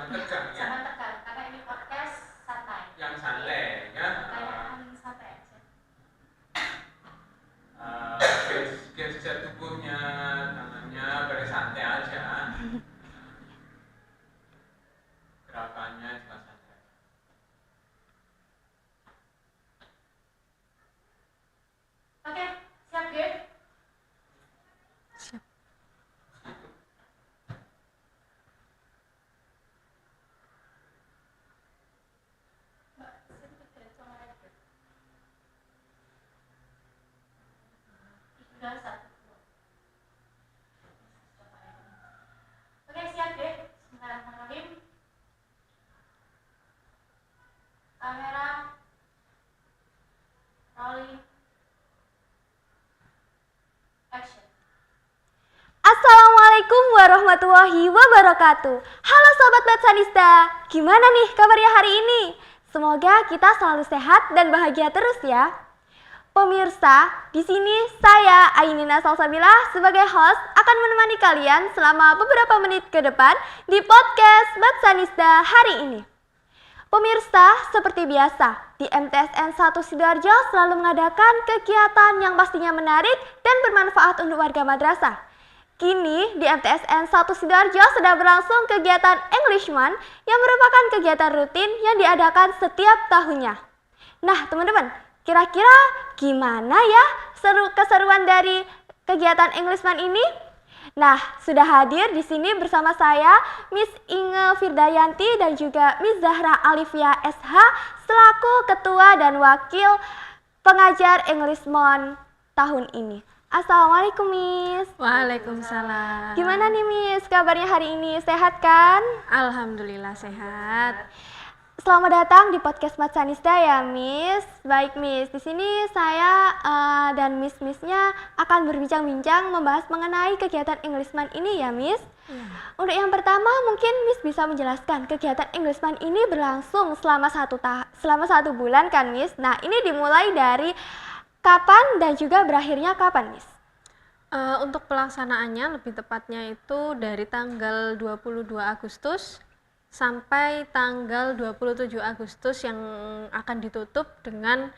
jangan tegang ya. Jangan tegang, karena ini podcast santai. Yang santai ya. Kayak santai aja. Gesture tubuhnya, tangannya santai aja. Gerakannya juga santai. Oke, siap Gir? Siap. Oke, siap Gir? Bismillahirrahmanirrahim. Kamera rolling action. Assalamualaikum warahmatullahi wabarakatuh. Halo Sobat Batsanista, gimana nih kabarnya hari ini? Semoga kita selalu sehat dan bahagia terus ya. Pemirsa, di sini saya Ainina Salsabila sebagai host akan menemani kalian selama beberapa menit ke depan di podcast Batsanista hari ini. Pemirsa, seperti biasa, di MTSN 1 Sidoarjo selalu mengadakan kegiatan yang pastinya menarik dan bermanfaat untuk warga madrasah. Kini, di MTSN 1 Sidoarjo sedang berlangsung kegiatan Englishman yang merupakan kegiatan rutin yang diadakan setiap tahunnya. Nah, teman-teman, kira-kira gimana ya keseruan dari kegiatan Englishman ini? Nah, sudah hadir di sini bersama saya Miss Inge Firdayanti dan juga Miss Zahra Alifia SH selaku ketua dan wakil pengajar Englishman tahun ini. Assalamualaikum Miss. Waalaikumsalam. Gimana nih Miss kabarnya hari ini? Sehat kan? Alhamdulillah sehat. Selamat datang di podcast Batsanista ya Miss. Baik Miss, di sini saya dan Miss-Missnya akan berbincang-bincang membahas mengenai kegiatan Englishman ini ya Miss. Untuk yang pertama mungkin Miss bisa menjelaskan kegiatan Englishman ini berlangsung selama satu bulan kan Miss. Nah ini dimulai dari kapan dan juga berakhirnya kapan Miss? Untuk pelaksanaannya lebih tepatnya itu dari tanggal 22 Agustus sampai tanggal 27 Agustus yang akan ditutup dengan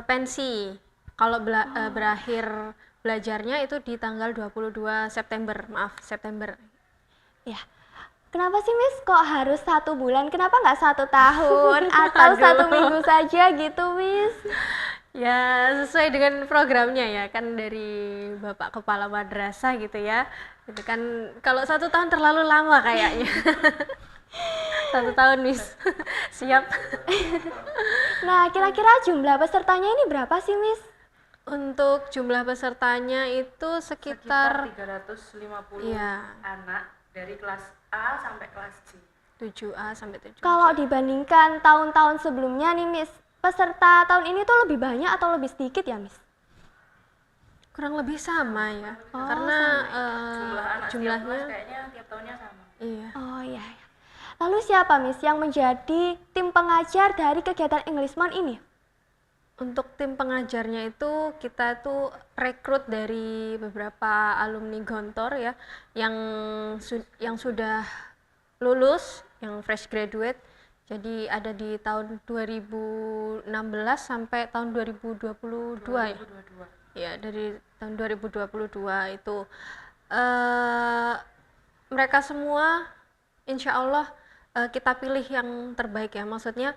pensi. Kalau berakhir belajarnya itu di tanggal 22 September. Ya, kenapa sih Miss kok harus 1 bulan? Kenapa nggak 1 tahun atau 1 minggu saja gitu Miss? Ya sesuai dengan programnya ya kan dari Bapak Kepala Madrasah gitu ya. Itu kan kalau 1 tahun terlalu lama kayaknya. 1 tahun Miss. Siap. Nah, kira-kira jumlah pesertanya ini berapa sih, Miss? Untuk jumlah pesertanya itu sekitar 350 ya, anak dari kelas A sampai kelas J. 7A sampai 7. Kalau dibandingkan tahun-tahun sebelumnya nih, Miss, peserta tahun ini tuh lebih banyak atau lebih sedikit ya, Miss? Kurang lebih sama ya. Oh, Karena Jumlah anak setiap jumlahnya kelas kayaknya tiap tahunnya sama. iya. Oh iya. Lalu siapa, Miss, yang menjadi tim pengajar dari kegiatan Englishman ini? Untuk tim pengajarnya itu kita tuh rekrut dari beberapa alumni Gontor ya yang sudah lulus, yang fresh graduate. Jadi ada di tahun 2016 sampai tahun 2022 ya. 2022. Ya, dari tahun 2022 itu mereka semua insya Allah kita pilih yang terbaik ya. Maksudnya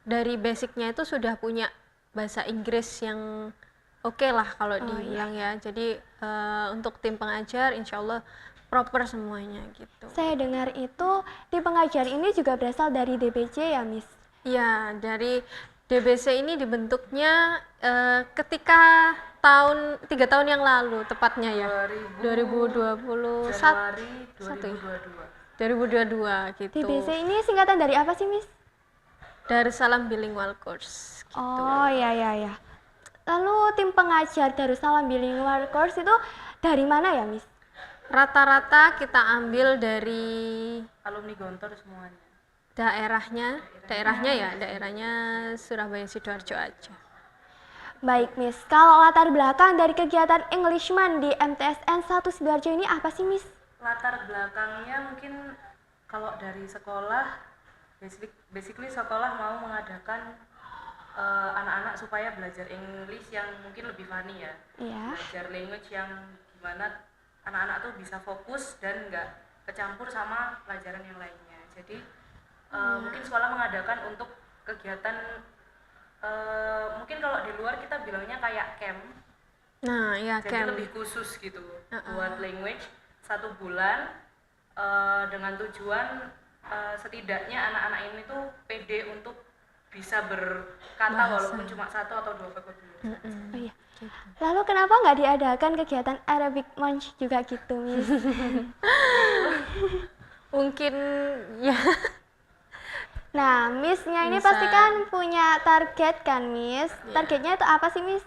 dari basicnya itu sudah punya bahasa Inggris yang oke lah kalau dibilang ya. Jadi untuk tim pengajar insya Allah proper semuanya gitu. Saya dengar itu tim pengajar ini juga berasal dari DBC ya, Miss? Ya, dari DBC ini dibentuknya ketika 3 tahun yang lalu tepatnya ya. 2021 Januari 2022. 2022 gitu. DBC ini singkatan dari apa sih, Miss? Darussalam Bilingual Course gitu. Oh, ya. Lalu tim pengajar Darussalam Bilingual Course itu dari mana ya, Miss? Rata-rata kita ambil dari Alumni Gontor semuanya. daerahnya Surabaya Sidoarjo aja. Baik, Miss. Kalau latar belakang dari kegiatan Englishman di MTSN 1 Sidoarjo ini apa sih, Miss? Latar belakangnya mungkin Kalau dari sekolah, basically sekolah mau mengadakan anak-anak supaya belajar English yang mungkin lebih funny ya. Iya. Belajar language yang gimana anak-anak tuh bisa fokus dan nggak kecampur sama pelajaran yang lainnya. Jadi mungkin sekolah mengadakan untuk kegiatan mungkin kalau di luar kita bilangnya kayak camp. Nah, ya Jadi camp. lebih khusus gitu buat language 1 bulan dengan tujuan setidaknya anak-anak ini tuh pede untuk bisa berkata Bahasa. walaupun cuma 1 atau 2 vocabulary. Oh iya. Lalu kenapa nggak diadakan kegiatan Arabic Month juga gitu, Miss? Mungkin ya Nah, Miss-nya ini Bisa. pasti kan punya target kan, Miss? Targetnya itu apa sih, Miss?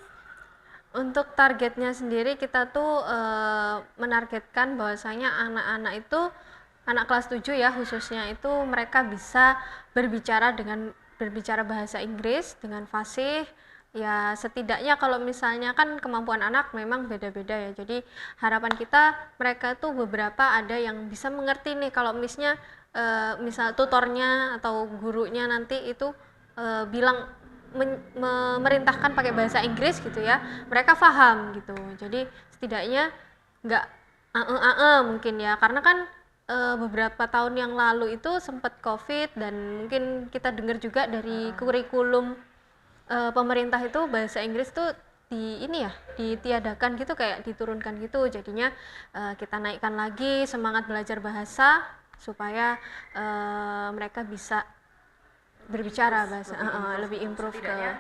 untuk targetnya sendiri kita tuh menargetkan bahwasanya anak-anak itu anak kelas 7 ya khususnya itu mereka bisa berbicara bahasa Inggris dengan fasih. Ya setidaknya kalau misalnya kan kemampuan anak memang beda-beda ya. Jadi harapan kita mereka tuh beberapa ada yang bisa mengerti nih kalau misnya misal tutornya atau gurunya nanti itu bilang memerintahkan pakai bahasa Inggris gitu ya, mereka paham gitu. Jadi setidaknya nggak mungkin ya, karena kan beberapa tahun yang lalu itu sempat COVID dan mungkin kita dengar juga dari kurikulum pemerintah itu bahasa Inggris tuh ditiadakan gitu, kayak diturunkan gitu. Jadinya kita naikkan lagi semangat belajar bahasa supaya mereka bisa berbicara bahasa lebih improve ke Setidaknya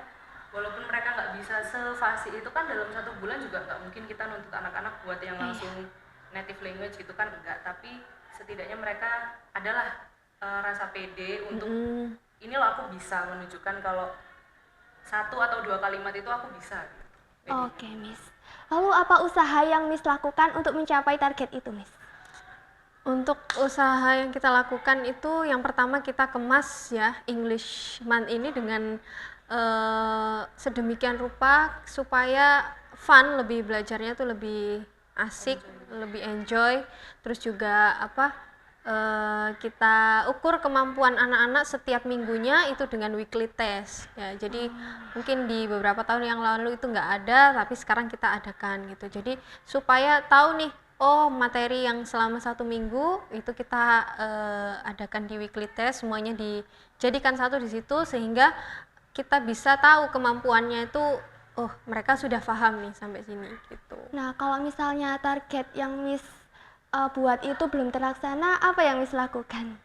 walaupun mereka nggak bisa sefasih itu kan dalam 1 bulan juga nggak mungkin kita nuntut anak-anak buat yang langsung native language gitu kan enggak, tapi setidaknya mereka adalah rasa pede untuk ini loh aku bisa menunjukkan kalau 1 atau 2 kalimat itu aku bisa. Oke, Miss. Lalu apa usaha yang Miss lakukan untuk mencapai target itu, Miss? Untuk usaha yang kita lakukan itu yang pertama kita kemas ya English Month ini dengan sedemikian rupa supaya fun, lebih belajarnya tuh lebih asik, lebih enjoy. Terus juga kita ukur kemampuan anak-anak setiap minggunya itu dengan weekly test ya. Jadi mungkin di beberapa tahun yang lalu itu nggak ada, tapi sekarang kita adakan gitu. Jadi supaya tahu nih, oh materi yang selama 1 minggu itu kita adakan di weekly test, semuanya dijadikan satu di situ sehingga kita bisa tahu kemampuannya itu, oh mereka sudah paham nih sampai sini gitu. Nah, kalau misalnya target yang Miss buat itu belum terlaksana, apa yang Miss lakukan?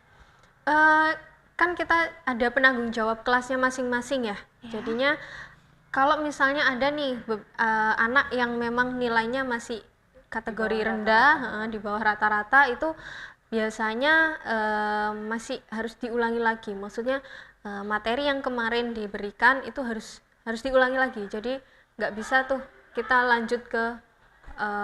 Kan kita ada penanggung jawab kelasnya masing-masing ya. Jadinya kalau misalnya ada nih anak yang memang nilainya masih kategori rendah, di bawah rata-rata, itu biasanya masih harus diulangi lagi. Maksudnya materi yang kemarin diberikan itu harus diulangi lagi. Jadi nggak bisa tuh kita lanjut ke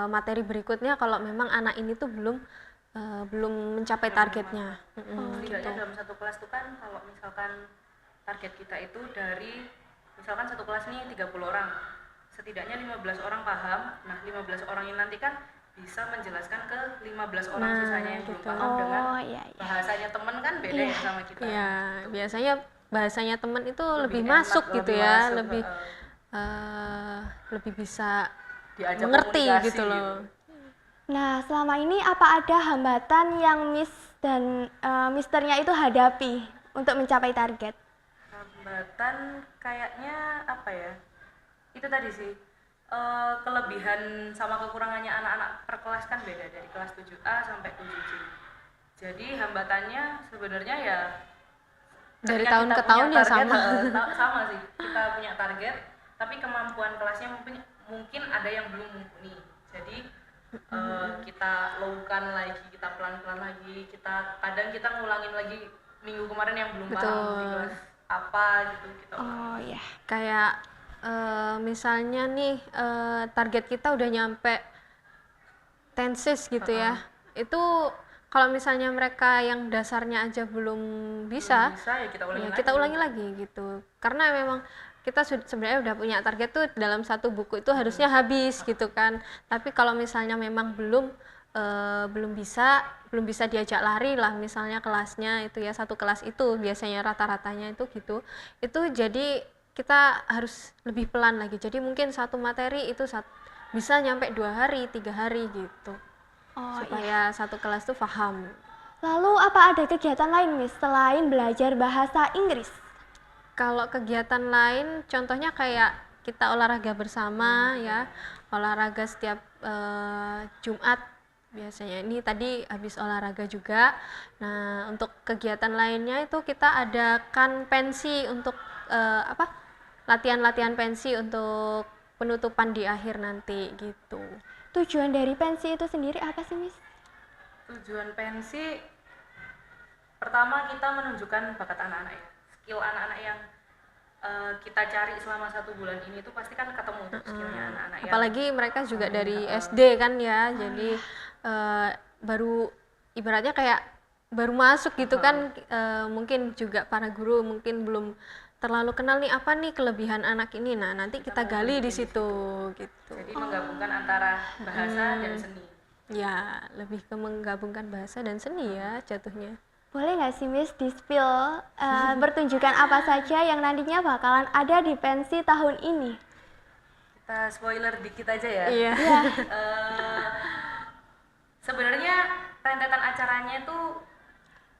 materi berikutnya kalau memang anak ini tuh belum mencapai targetnya. Setidaknya dalam 1 kelas itu kan kalau misalkan target kita itu dari misalkan 1 kelas nih 30 orang, setidaknya 15 orang paham. Nah 15 orang ini nanti kan bisa menjelaskan ke 15 orang sisanya yang belum paham dengan bahasanya temen kan beda ya sama kita. Ya biasanya bahasanya teman itu lebih enak, masuk gitu ya, masuk, lebih bisa diajak mengerti komunikasi gitu loh. Nah, selama ini apa ada hambatan yang Miss dan Misternya itu hadapi untuk mencapai target? Hambatan kayaknya apa ya, itu tadi sih kelebihan sama kekurangannya anak-anak per kelas kan beda dari kelas 7A sampai 7C. Jadi hambatannya sebenarnya ya Dari ketika tahun kita ke punya tahun ya target, sama. sama sih, kita punya target tapi kemampuan kelasnya mungkin ada yang belum mumpuni. Jadi kita lowkan lagi, kita pelan-pelan lagi, kadang kita ngulangin lagi minggu kemarin yang belum paham di kelas apa gitu kita. Oh ya. Kayak misalnya nih target kita udah nyampe tenses gitu ya. Itu kalau misalnya mereka yang dasarnya aja belum bisa ya kita ulangi lagi gitu. Karena memang kita sebenarnya udah punya target tuh dalam 1 buku itu harusnya habis gitu kan. Tapi kalau misalnya memang belum belum bisa diajak lari lah, misalnya kelasnya itu ya, satu kelas itu biasanya rata-ratanya itu gitu, itu jadi kita harus lebih pelan lagi, jadi mungkin satu materi itu bisa nyampe 2 hari 3 hari gitu, Oh iya. supaya satu kelas tuh paham. Lalu apa ada kegiatan lain Miss selain belajar bahasa Inggris? Kalau kegiatan lain contohnya kayak kita olahraga bersama ya, olahraga setiap Jumat biasanya. Ini tadi habis olahraga juga. Nah, untuk kegiatan lainnya itu kita adakan pensi untuk latihan-latihan pensi untuk penutupan di akhir nanti gitu. Tujuan dari pensi itu sendiri apa sih Miss? Tujuan pensi pertama kita menunjukkan bakat anak-anak ya, skill anak-anak yang kita cari selama 1 bulan ini tuh pasti kan ketemu tuh skillnya anak-anak yang Apalagi mereka juga dari SD kan ya, jadi baru ibaratnya kayak baru masuk gitu kan, mungkin juga para guru mungkin belum terlalu kenal nih apa nih kelebihan anak ini. Nah, nanti kita gali di situ gitu. jadi menggabungkan antara bahasa dan seni. Ya, lebih ke menggabungkan bahasa dan seni ya jatuhnya. Boleh nggak sih Miss di-spill pertunjukan apa saja yang nantinya bakalan ada di pensi tahun ini? Kita spoiler dikit aja ya. Iya. Sebenarnya rentetan acaranya itu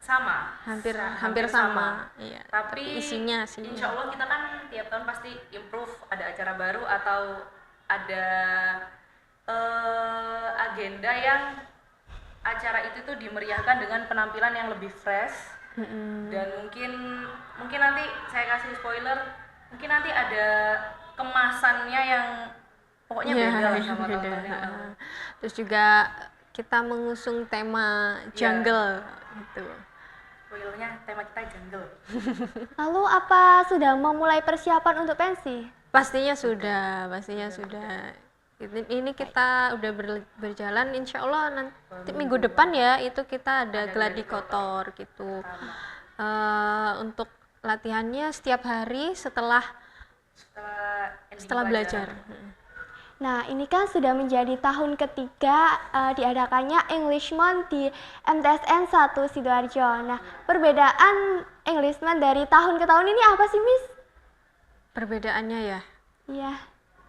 sama, Hampir sama. Iya. Tapi isinya insya Allah kita kan tiap tahun pasti improve, ada acara baru atau ada agenda yang acara itu tuh dimeriahkan dengan penampilan yang lebih fresh. Dan mungkin nanti saya kasih spoiler, mungkin nanti ada kemasannya yang pokoknya beda lah sama tahun-tahun yang lalu. Terus juga kita mengusung tema jungle gitu. Spoilernya tema kita jungle. Lalu apa sudah memulai persiapan untuk pensi? Pastinya sudah. Ini kita udah berjalan, insya Allah nanti minggu depan ya itu kita ada gladi kotor gitu. Untuk latihannya setiap hari setelah belajar. Nah, ini kan sudah menjadi tahun ketiga diadakannya English Month di MTSN 1 Sidoarjo. Nah, perbedaan English Month dari tahun ke tahun ini apa sih, Miss? Perbedaannya ya? Iya.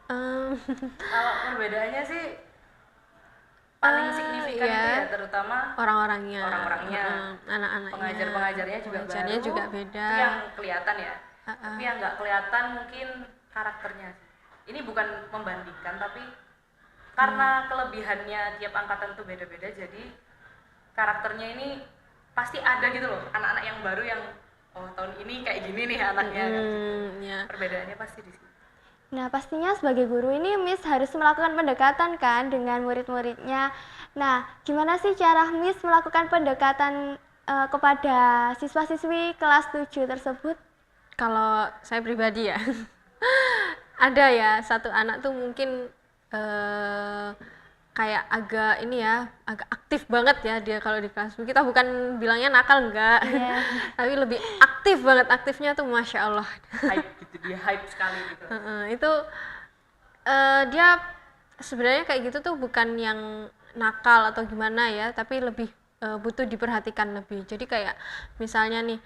Kalau perbedaannya sih paling signifikan itu ya terutama orang-orangnya, anak-anaknya, pengajar-pengajarnya juga baru, juga beda. Itu yang kelihatan ya. Tapi yang nggak kelihatan mungkin karakternya sih. Ini bukan membandingkan, tapi karena kelebihannya tiap angkatan tuh beda-beda, jadi karakternya ini pasti ada gitu loh. Anak-anak yang baru yang tahun ini kayak gini nih anaknya. Ya. Perbedaannya pasti di sini. Nah, pastinya sebagai guru ini Miss harus melakukan pendekatan kan dengan murid-muridnya. Nah, gimana sih cara Miss melakukan pendekatan kepada siswa-siswi kelas 7 tersebut? Kalau saya pribadi ya, ada ya satu anak tuh mungkin kayak agak aktif banget ya dia kalau di kelas. Kita bukan bilangnya nakal enggak, tapi lebih aktif banget, aktifnya tuh Masya Allah. Hype gitu, dia hype sekali gitu. Itu dia sebenarnya kayak gitu tuh bukan yang nakal atau gimana ya, tapi lebih butuh diperhatikan lebih. Jadi kayak misalnya nih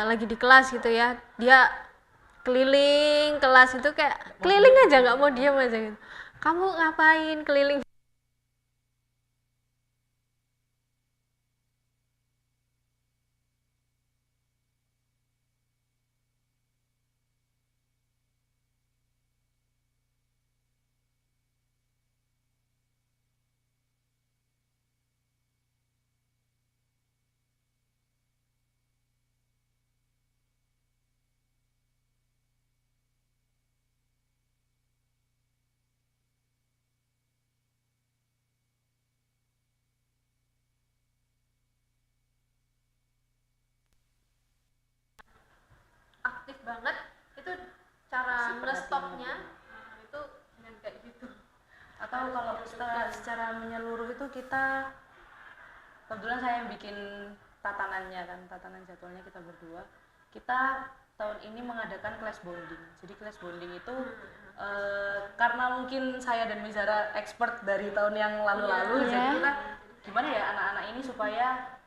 lagi di kelas gitu ya, dia keliling kelas itu kayak keliling aja, nggak mau diam aja gitu. Kamu ngapain keliling? Aktif banget itu cara nge-stopnya itu dengan kayak gitu. Atau kalau secara menyeluruh itu kita kebetulan saya yang bikin tatanannya kan, tatanan jadwalnya kita berdua. Kita tahun ini mengadakan class bonding. Jadi class bonding itu karena mungkin saya dan Mizara expert dari tahun yang lalu-lalu, Iya. jadi kita gimana ya anak-anak ini supaya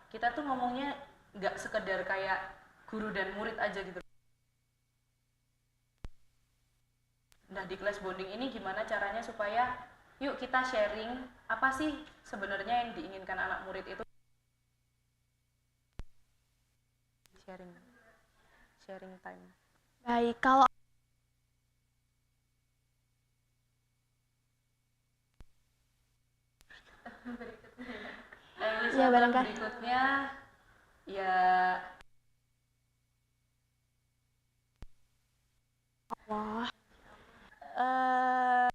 kita tuh ngomongnya nggak sekedar kayak guru dan murid aja gitu. Nah di class bonding ini gimana caranya supaya yuk kita sharing apa sih sebenarnya yang diinginkan anak murid itu. Sharing time. Baik, kalau Ya, barangkali. berikutnya ya wah, eh,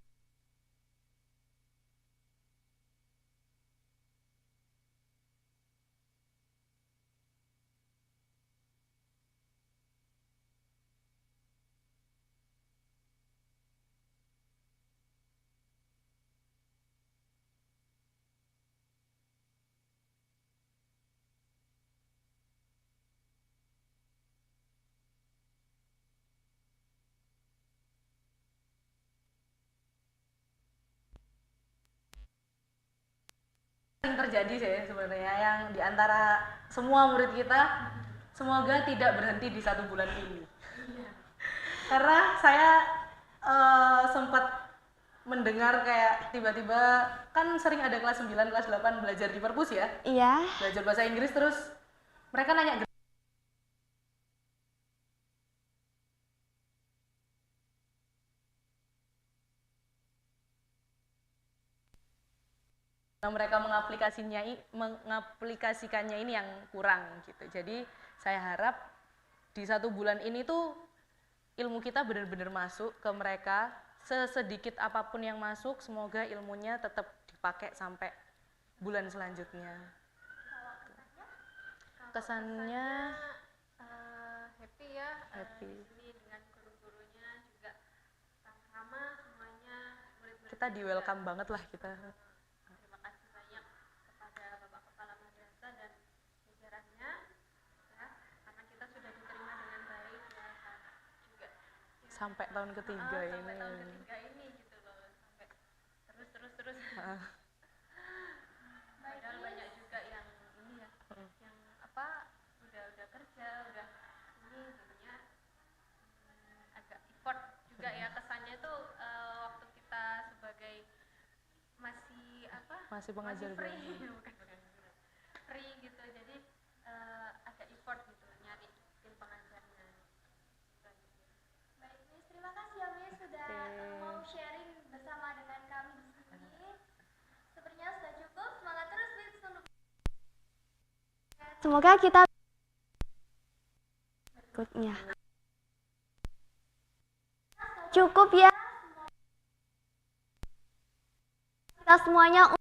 sering terjadi sih sebenarnya yang diantara semua murid kita semoga tidak berhenti di 1 bulan ini. Karena saya sempat mendengar kayak tiba-tiba kan sering ada kelas 9, kelas 8 belajar di perpus ya, iya. belajar bahasa Inggris terus mereka nanya mereka mengaplikasikannya ini yang kurang gitu. Jadi saya harap di 1 bulan ini tuh ilmu kita benar-benar masuk ke mereka, sesedikit apapun yang masuk, semoga ilmunya tetap dipakai sampai bulan selanjutnya. Kesannya Happy ya, happy. di sini dengan guru-gurunya juga ramah semuanya, murid-murid Kita di welcome banget lah kita. terima kasih banyak kepada Bapak Kepala Madrasah dan jajarannya ya, karena kita sudah diterima dengan baik ya Kak. Juga Sampai tahun ketiga ini. sampai tahun ketiga ini gitu loh, sampai terus padahal banyak juga yang ini ya, yang apa udah kerja udah ini jadinya agak effort juga ya kesannya tuh waktu kita sebagai Masih pengajar free baru. bukan free gitu, jadi agak effort gitu nyari tim pengajarnya. Baik, Miss. Terima kasih ya, Miss, sudah mau sharing bersama dengan kami di sini. Sepertinya sudah cukup. Semangat terus, Miss, untuk Semoga kita berikutnya. Cukup ya. Kita semuanya